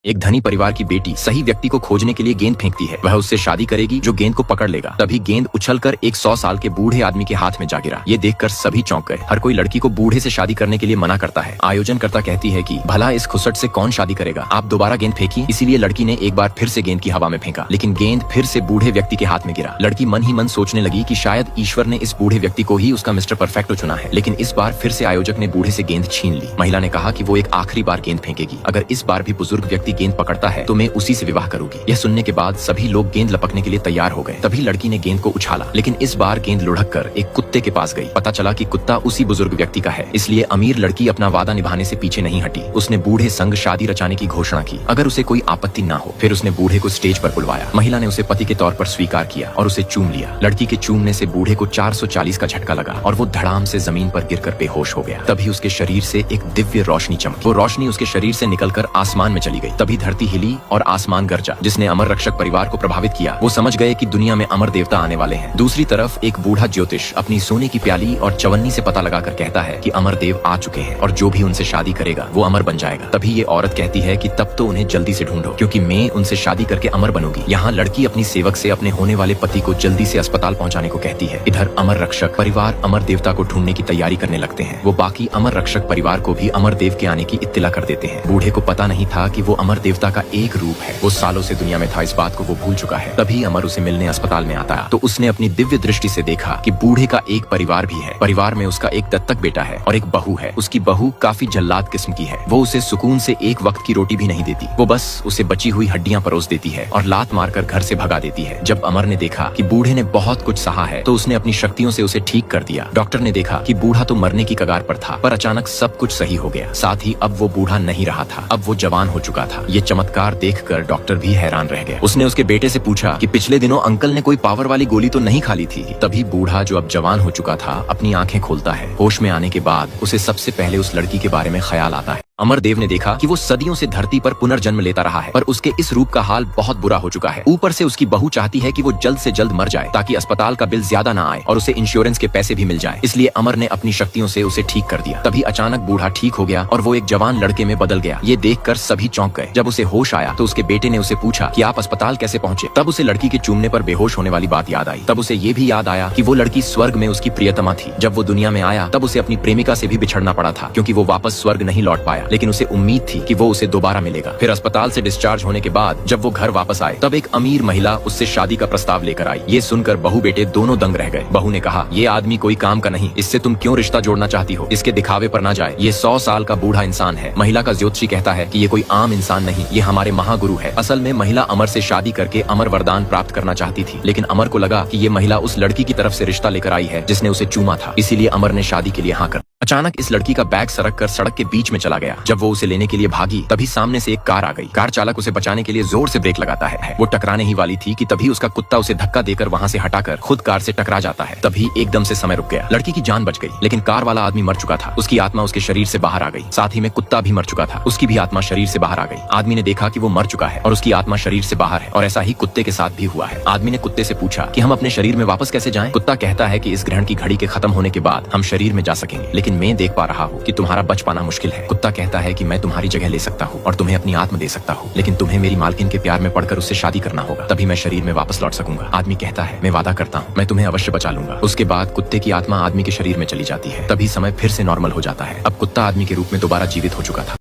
एक धनी परिवार की बेटी सही व्यक्ति को खोजने के लिए गेंद फेंकती है। वह उससे शादी करेगी जो गेंद को पकड़ लेगा। तभी गेंद उछलकर एक 100 साल के बूढ़े आदमी के हाथ में जा गिरा। ये देखकर सभी चौंक गए। हर कोई लड़की को बूढ़े से शादी करने के लिए मना करता है। आयोजनकर्ता कहती है कि भला इस खुसट से कौन शादी करेगा, आप दोबारा गेंद फेंकिए। इसीलिए लड़की ने एक बार फिर से गेंद की हवा में फेंका, लेकिन गेंद फिर से बूढ़े व्यक्ति के हाथ में गिरा। लड़की मन ही मन सोचने लगी कि शायद ईश्वर ने इस बूढ़े व्यक्ति को ही उसका मिस्टर परफेक्टो चुना है। लेकिन इस बार फिर से आयोजक ने बूढ़े से गेंद छीन ली। महिला ने कहा कि वो एक आखिरी बार गेंद फेंकेगी। अगर इस बार भी बुजुर्ग व्यक्ति गेंद पकड़ता है तो मैं उसी से विवाह करूंगी। यह सुनने के बाद सभी लोग गेंद लपकने के लिए तैयार हो गए। तभी लड़की ने गेंद को उछाला, लेकिन इस बार गेंद लुढ़क कर एक कुत्ते के पास गई। पता चला कि कुत्ता उसी बुजुर्ग व्यक्ति का है। इसलिए अमीर लड़की अपना वादा निभाने से पीछे नहीं हटी। उसने बूढ़े संग शादी रचाने की घोषणा की, अगर उसे कोई आपत्ति ना हो। फिर उसने बूढ़े को स्टेज पर बुलवाया। महिला ने उसे पति के तौर पर स्वीकार किया और उसे चूम लिया। लड़की के चूमने से बूढ़े को 440 का झटका लगा और वो धड़ाम से जमीन पर गिरकर बेहोश हो गया। तभी उसके शरीर से एक दिव्य रोशनी चमकी। वो रोशनी उसके शरीर से निकलकर आसमान में चली गई। तभी धरती हिली और आसमान गरजा, जिसने अमर रक्षक परिवार को प्रभावित किया। वो समझ गए कि दुनिया में अमर देवता आने वाले हैं। दूसरी तरफ एक बूढ़ा ज्योतिष अपनी सोने की प्याली और चवन्नी से पता लगाकर कहता है कि अमर देव आ चुके हैं और जो भी उनसे शादी करेगा वो अमर बन जाएगा। तभी ये औरत कहती है कि तब तो उन्हें जल्दी से ढूंढो, क्योंकि मैं उनसे शादी करके अमर बनूंगी। यहाँ लड़की अपनी सेवक से अपने होने वाले पति को जल्दी से अस्पताल पहुँचाने को कहती है। इधर अमर रक्षक परिवार अमर देवता को ढूंढने की तैयारी करने लगते हैं। वो बाकी अमर रक्षक परिवार को भी अमर देव के आने की इत्तिला कर देते हैं। बूढ़े को पता नहीं था कि वो अमर देवता का एक रूप है। वो सालों से दुनिया में था, इस बात को वो भूल चुका है। तभी अमर उसे मिलने अस्पताल में आता है तो उसने अपनी दिव्य दृष्टि से देखा कि बूढ़े का एक परिवार भी है। परिवार में उसका एक दत्तक बेटा है और एक बहू है। उसकी बहू काफी जल्लाद किस्म की है। वो उसे सुकून से एक वक्त की रोटी भी नहीं देती। वो बस उसे बची हुई हड्डियां परोस देती है और लात मारकर घर से भगा देती है। जब अमर ने देखा कि बूढ़े ने बहुत कुछ सहा है तो उसने अपनी शक्तियों से उसे ठीक कर दिया। डॉक्टर ने देखा कि बूढ़ा तो मरने की कगार पर था, पर अचानक सब कुछ सही हो गया। साथ ही अब वो बूढ़ा नहीं रहा था, अब वो जवान हो चुका था। ये चमत्कार देखकर डॉक्टर भी हैरान रह गया। उसने उसके बेटे से पूछा कि पिछले दिनों अंकल ने कोई पावर वाली गोली तो नहीं खा ली थी। तभी बूढ़ा, जो अब जवान हो चुका था, अपनी आंखें खोलता है। होश में आने के बाद उसे सबसे पहले उस लड़की के बारे में ख्याल आता है। अमरदेव ने देखा कि वो सदियों से धरती पर पुनर्जन्म लेता रहा है, पर उसके इस रूप का हाल बहुत बुरा हो चुका है। ऊपर से उसकी बहू चाहती है कि वो जल्द से जल्द मर जाए ताकि अस्पताल का बिल ज्यादा ना आए और उसे इंश्योरेंस के पैसे भी मिल जाए। इसलिए अमर ने अपनी शक्तियों से उसे ठीक कर दिया। तभी अचानक बूढ़ा ठीक हो गया और वो एक जवान लड़के में बदल गया। ये देखकर सभी चौंक गए। जब उसे होश आया तो उसके बेटे ने उसे पूछा कि आप अस्पताल कैसे पहुंचे। तब उसे लड़की के चूमने पर बेहोश होने वाली बात याद आई। तब उसे ये भी याद आया कि वो लड़की स्वर्ग में उसकी प्रियतमा थी। जब वो दुनिया में आया तब उसे अपनी प्रेमिका से भी बिछड़ना पड़ा था, क्योंकि वो वापस स्वर्ग नहीं लौट पाया। लेकिन उसे उम्मीद थी कि वो उसे दोबारा मिलेगा। फिर अस्पताल से डिस्चार्ज होने के बाद जब वो घर वापस आए तब एक अमीर महिला उससे शादी का प्रस्ताव लेकर आई। ये सुनकर बहू बेटे दोनों दंग रह गए। बहू ने कहा, ये आदमी कोई काम का नहीं, इससे तुम क्यों रिश्ता जोड़ना चाहती हो? इसके दिखावे पर ना जाए, ये 100 साल का बूढ़ा इंसान है। महिला का ज्योतिषी कहता है कि ये कोई आम इंसान नहीं, ये हमारे महागुरु है। असल में महिला अमर से शादी करके अमर वरदान प्राप्त करना चाहती थी, लेकिन अमर को लगा कि ये महिला उस लड़की की तरफ से रिश्ता लेकर आई है जिसने उसे चूमा था। इसीलिए अमर ने शादी के लिए हाँ कर। अचानक इस लड़की का बैग सरक कर सड़क के बीच में चला गया। जब वो उसे लेने के लिए भागी तभी सामने से एक कार आ गई। कार चालक उसे बचाने के लिए जोर से ब्रेक लगाता है। वो टकराने ही वाली थी कि तभी उसका कुत्ता उसे धक्का देकर वहाँ से हटाकर खुद कार से टकरा जाता है। तभी एकदम से समय रुक गया। लड़की की जान बच गई, लेकिन कार वाला आदमी मर चुका था। उसकी आत्मा उसके शरीर से बाहर आ गई। साथ ही में कुत्ता भी मर चुका था, उसकी भी आत्मा शरीर से बाहर आ गई। आदमी ने देखा कि वो मर चुका है और उसकी आत्मा शरीर से बाहर है, और ऐसा ही कुत्ते के साथ भी हुआ है। आदमी ने कुत्ते से पूछा कि हम अपने शरीर में वापस कैसे जाएं? कुत्ता कहता है कि इस ग्रहण की घड़ी के खत्म होने के बाद हम शरीर में जा सकेंगे, लेकिन मैं देख पा रहा हूँ कि तुम्हारा बच पाना मुश्किल है। कुत्ता कहता है कि मैं तुम्हारी जगह ले सकता हूँ और तुम्हें अपनी आत्मा दे सकता हूँ, लेकिन तुम्हें मेरी मालकिन के प्यार में पड़कर उससे शादी करना होगा, तभी मैं शरीर में वापस लौट सकूंगा। आदमी कहता है, मैं वादा करता हूँ, मैं तुम्हें अवश्य बचा लूंगा। उसके बाद कुत्ते की आत्मा आदमी के शरीर में चली जाती है। तभी समय फिर से नॉर्मल हो जाता है। अब कुत्ता आदमी के रूप में दोबारा जीवित हो चुका था।